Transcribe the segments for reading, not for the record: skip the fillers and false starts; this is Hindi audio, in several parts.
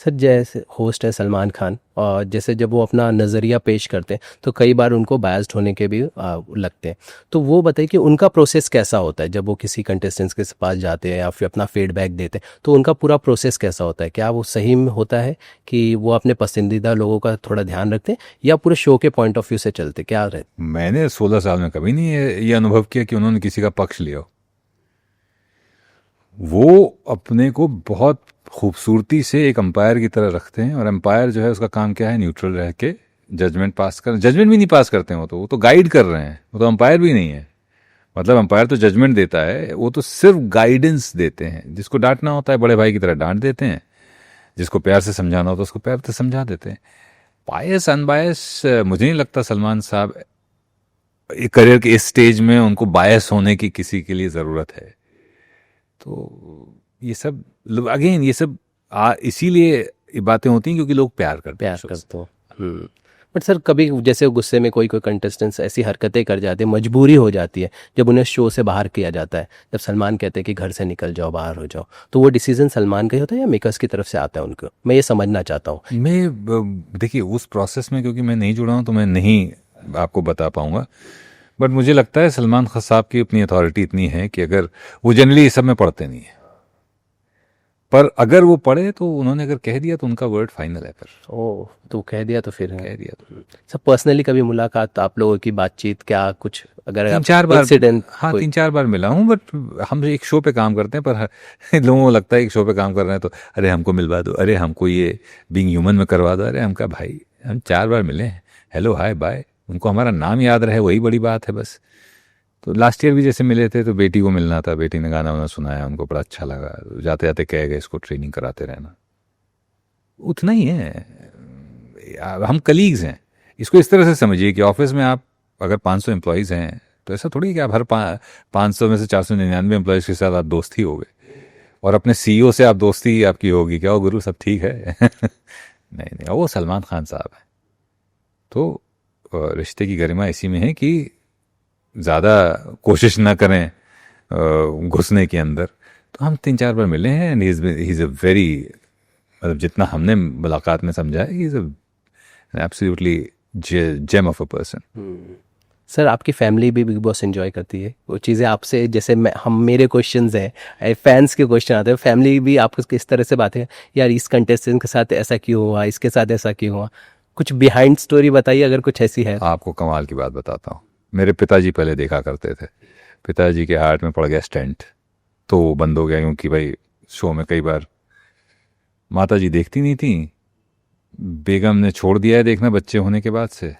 सर जैसे होस्ट है सलमान खान, और जैसे जब वो अपना नज़रिया पेश करते हैं तो कई बार उनको बायस्ड होने के भी लगते हैं। तो वो बताइए कि उनका प्रोसेस कैसा होता है जब वो किसी कंटेस्टेंट्स के पास जाते हैं या फिर अपना फीडबैक देते हैं, तो उनका पूरा प्रोसेस कैसा होता है? क्या वो सही में होता है कि वो अपने पसंदीदा लोगों का थोड़ा ध्यान रखते हैं या पूरे शो के पॉइंट ऑफ व्यू से चलते, क्या रहते? मैंने 16 साल में कभी नहीं ये अनुभव किया कि उन्होंने किसी का पक्ष लिया हो। वो अपने को बहुत खूबसूरती से एक अंपायर की तरह रखते हैं, और अंपायर जो है उसका काम क्या है, न्यूट्रल रह के जजमेंट पास कर। जजमेंट भी नहीं पास करते हैं, वो तो गाइड कर रहे हैं, वो तो अंपायर भी नहीं है। मतलब अंपायर तो जजमेंट देता है, वो तो सिर्फ गाइडेंस देते हैं। जिसको डांटना होता है बड़े भाई की तरह डांट देते हैं, जिसको प्यार से समझाना होता है उसको प्यार से समझा देते हैं। बायस अनबायस मुझे नहीं लगता सलमान साहब करियर के इस स्टेज में उनको बायस होने की किसी के लिए ज़रूरत है। तो ये सब अगेन ये सब इसीलिए ये बातें होती हैं क्योंकि लोग प्यार करते हैं। हो। बट सर कभी जैसे गुस्से में कोई कोई कंटेस्टेंट्स ऐसी हरकतें कर जाते हैं, मजबूरी हो जाती है जब उन्हें शो से बाहर किया जाता है, जब सलमान कहते हैं कि घर से निकल जाओ, बाहर हो जाओ, तो वो डिसीजन सलमान का ही होता है या मेकर्स की तरफ से आता है उनको? मैं ये समझना चाहता हूँ। देखिए उस प्रोसेस में क्योंकि मैं नहीं जुड़ा हूँ तो मैं नहीं आपको बता पाऊंगा। बट मुझे लगता है सलमान खान साहब की अपनी अथॉरिटी इतनी है कि अगर वो जनरली इस सब में पढ़ते नहीं है, पर अगर वो पढ़े तो उन्होंने अगर कह दिया तो उनका वर्ड फाइनल है। पर ओह, तो कह दिया तो फिर कह दिया तो सब पर्सनली कभी मुलाकात, आप लोगों की बातचीत, क्या कुछ अगर 3-4 बार, इंसिडेंट? हाँ 3-4 बार मिला हूँ। बट हम एक शो पे काम करते हैं, पर लोगों को लगता है एक शो पे काम कर रहे हैं तो अरे हमको मिलवा दो, अरे हमको ये बीइंग ह्यूमन में करवा दो। अरे हम कहा भाई हम 4 बार मिले हैं, हेलो हाय बाय, उनको हमारा नाम याद रहे वही बड़ी बात है बस। तो लास्ट ईयर भी जैसे मिले थे तो बेटी को मिलना था, बेटी ने गाना वाना सुनाया, उनको बड़ा अच्छा लगा, जाते जाते कह गए इसको ट्रेनिंग कराते रहना, उतना ही है। हम कलीग्स हैं। इसको इस तरह से समझिए कि ऑफिस में आप अगर 500 एम्प्लॉयज़ हैं तो ऐसा थोड़ी कि आप हर 500 में से 499 एम्प्लॉयज़ के साथ आप दोस्त ही हो गए और अपने सीईओ से आप दोस्ती आपकी होगी क्या, वो गुरु सब ठीक है नहीं नहीं, वो सलमान खान साहब है। तो रिश्ते की गरिमा इसी में है कि ज़्यादा कोशिश ना करें घुसने के अंदर। तो हम 3-4 बार मिले हैं and he is a very, मतलब जितना हमने मुलाकात में समझा है, he is absolutely gem of a person. Sir आपकी फैमिली भी बिग बॉस एंजॉय करती है वो चीज़ें आपसे? जैसे हम मेरे क्वेश्चंस हैं, फैंस के क्वेश्चन आते हैं, फैमिली भी आपको किस तरह से बातें, यार इस कंटेस्टेंट के साथ ऐसा क्यों हुआ, इसके साथ ऐसा क्यों हुआ, कुछ बिहाइंड स्टोरी बताइए अगर कुछ ऐसी है। आपको कमाल की बात बताता हूँ, मेरे पिताजी पहले देखा करते थे, पिताजी के हार्ट में पड़ गया स्टेंट, तो वो बंद हो गया क्योंकि भाई शो में कई बार माता जी देखती नहीं थी, बेगम ने छोड़ दिया है देखना बच्चे होने के बाद से,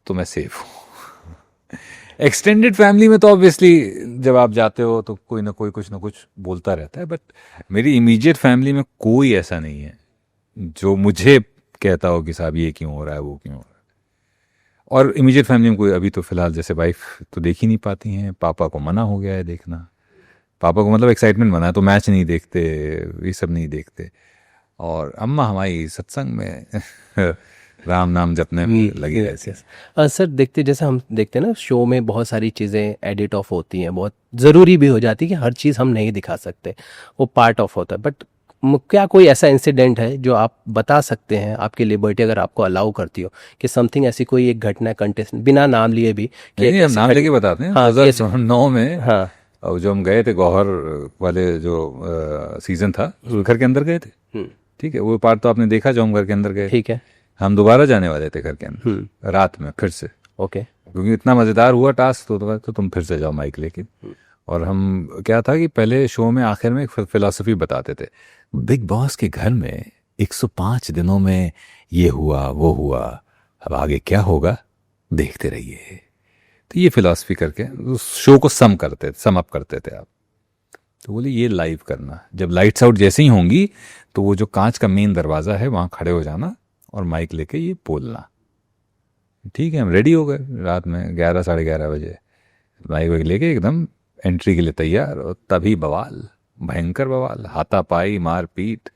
तो मैं सेफ हूँ। एक्सटेंडेड फैमिली में तो ऑब्वियसली जब आप जाते हो तो कोई ना कोई कुछ ना कुछ बोलता रहता है, बट मेरी इमीडिएट फैमिली में कोई ऐसा नहीं है जो मुझे कहता हो कि साहब ये क्यों हो रहा है, वो क्यों हो रहा है। और इमीडिएट फैमिली में कोई अभी तो फिलहाल जैसे वाइफ तो देख ही नहीं पाती हैं, पापा को मना हो गया है देखना, पापा को मतलब एक्साइटमेंट मना है तो मैच नहीं देखते, ये सब नहीं देखते। और अम्मा हमारी सत्संग में राम नाम जपने में लगी रहती है। सर देखते जैसे हम देखते हैं ना शो में बहुत सारी चीज़ें एडिट ऑफ होती हैं, बहुत ज़रूरी भी हो जाती है कि हर चीज़ हम नहीं दिखा सकते, वो पार्ट ऑफ होता है। बट क्या कोई ऐसा इंसिडेंट है जो आप बता सकते हैं, आपकी लिबर्टी अगर आपको अलाउ करती हो, कि समथिंग ऐसी कोई एक घटना कंटेस्ट बिना नाम लिए भी नहीं, हम नाम लेके बताते हैं। हाँ, 2009 में हाँ, और जो हम गए थे गौहर वाले जो सीजन था उस घर के अंदर गए थे, ठीक है, वो पार्ट तो आपने देखा जो हम घर के अंदर गए, ठीक है, हम दोबारा जाने वाले थे घर के अंदर रात में फिर से, ओके, क्योंकि इतना मज़ेदार हुआ टास्क तो तुम फिर से जाओ माइक लेके। और हम क्या था कि पहले शो में आखिर में एक फिलॉसफी बताते थे, बिग बॉस के घर में 105 दिनों में ये हुआ वो हुआ, अब आगे क्या होगा देखते रहिए। तो ये फिलॉसफी करके उस शो को सम अप करते थे आप। तो बोले ये लाइव करना, जब लाइट्स आउट जैसे ही होंगी तो वो जो कांच का मेन दरवाज़ा है वहाँ खड़े हो जाना और माइक लेके ये बोलना। ठीक है, हम रेडी हो गए रात में 11-11:30 बजे, माइक वाइक लेके एकदम एंट्री के लिए तैयार, और तभी बवाल, भयंकर बवाल, हाथापाई मारपीट।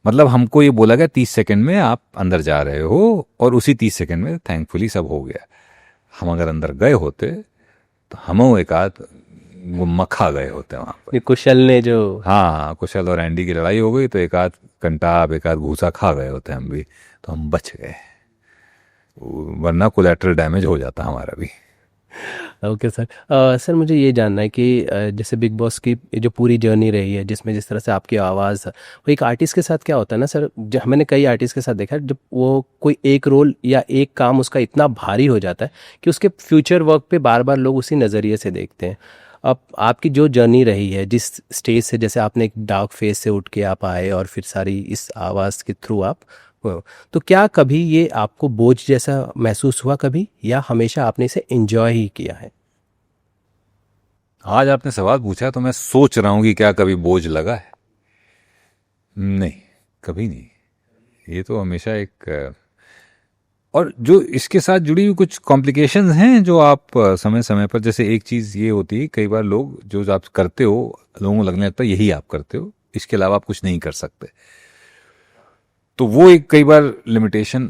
मतलब हमको ये बोला गया 30 सेकंड में आप अंदर जा रहे हो, और उसी 30 सेकंड में थैंकफुली सब हो गया। हम अगर अंदर गए होते तो हम एक आध गुम्मा खा गए होते हैं वहाँ पर। ये कुशल ने जो हाँ, कुशल और एंडी की लड़ाई हो गई तो एक आध कंटाब एक आध घूसा खा गए होते हैं हम भी, तो हम बच गए, वरना कोलैटरल डैमेज हो जाता हमारा भी। Okay sir. सर मुझे ये जानना है कि जैसे बिग बॉस की ये जो पूरी जर्नी रही है जिसमें जिस तरह से आपकी आवाज़, वो एक आर्टिस्ट के साथ क्या होता है ना सर, मैंने कई आर्टिस्ट के साथ देखा है, जब वो कोई एक रोल या एक काम उसका इतना भारी हो जाता है कि उसके फ्यूचर वर्क पे बार बार लोग उसी नज़रिए से देखते हैं। अब आपकी जो जर्नी रही है जिस स्टेज से, जैसे आपने एक डार्क फेस से उठ के आप आए और फिर सारी इस आवाज़ के थ्रू आप तो क्या कभी ये आपको बोझ जैसा महसूस हुआ कभी, या हमेशा आपने इसे एंजॉय ही किया है? आज आपने सवाल पूछा तो मैं सोच रहा हूँ कि क्या कभी बोझ लगा है। नहीं, कभी नहीं। ये तो हमेशा एक और जो इसके साथ जुड़ी हुई कुछ कॉम्प्लिकेशंस हैं जो आप समय समय पर, जैसे एक चीज़ ये होती है, कई बार लोग जो आप करते हो लोगों को लगने लगता है यही आप करते हो, इसके अलावा आप कुछ नहीं कर सकते, तो वो एक कई बार लिमिटेशन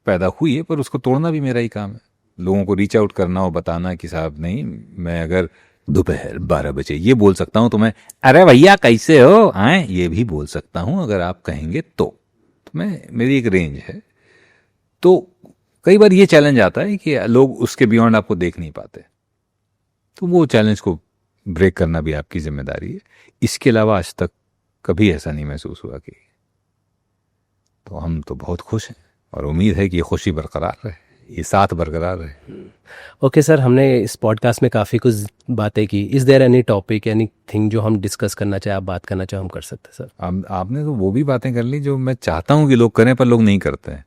पैदा हुई है, पर उसको तोड़ना भी मेरा ही काम है। लोगों को रीच आउट करना और बताना कि साहब नहीं, मैं अगर दोपहर 12 बजे ये बोल सकता हूँ तो मैं अरे भैया कैसे हो आए ये भी बोल सकता हूँ अगर आप कहेंगे तो मैं, मेरी एक रेंज है। तो कई बार ये चैलेंज आता है कि लोग उसके बियॉन्ड आपको देख नहीं पाते, तो वो चैलेंज को ब्रेक करना भी आपकी जिम्मेदारी है। इसके अलावा आज तक कभी ऐसा नहीं महसूस हुआ कि, तो हम तो बहुत खुश हैं और उम्मीद है कि ये खुशी बरकरार रहे, ये साथ बरकरार रहे। ओके सर, हमने इस पॉडकास्ट में काफ़ी कुछ बातें की। Is there any topic any thing जो हम डिस्कस करना चाहे, आप बात करना चाहे, हम कर सकते हैं सर? आपने तो वो भी बातें कर ली जो मैं चाहता हूँ कि लोग करें पर लोग नहीं करते हैं,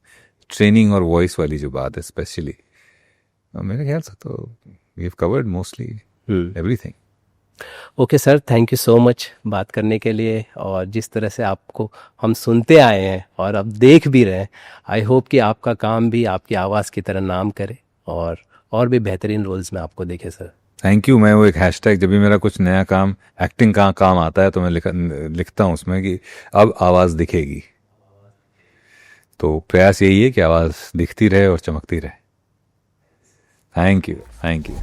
ट्रेनिंग और वॉइस वाली जो बात है स्पेशली, मेरे ख्याल से तो we have covered mostly everything. Okay sir, thank you so much बात करने के लिए, और जिस तरह से आपको हम सुनते आए हैं और अब देख भी रहे हैं, आई होप कि आपका काम भी आपकी आवाज़ की तरह नाम करे और भी बेहतरीन रोल्स में आपको देखे सर। Thank you. मैं वो एक हैशटैग, जब भी मेरा कुछ नया काम एक्टिंग का काम आता है तो मैं लिखता हूँ उसमें कि अब आवाज़ दिखेगी, तो प्रयास यही है कि आवाज़ दिखती रहे और चमकती रहे। Thank you, thank you.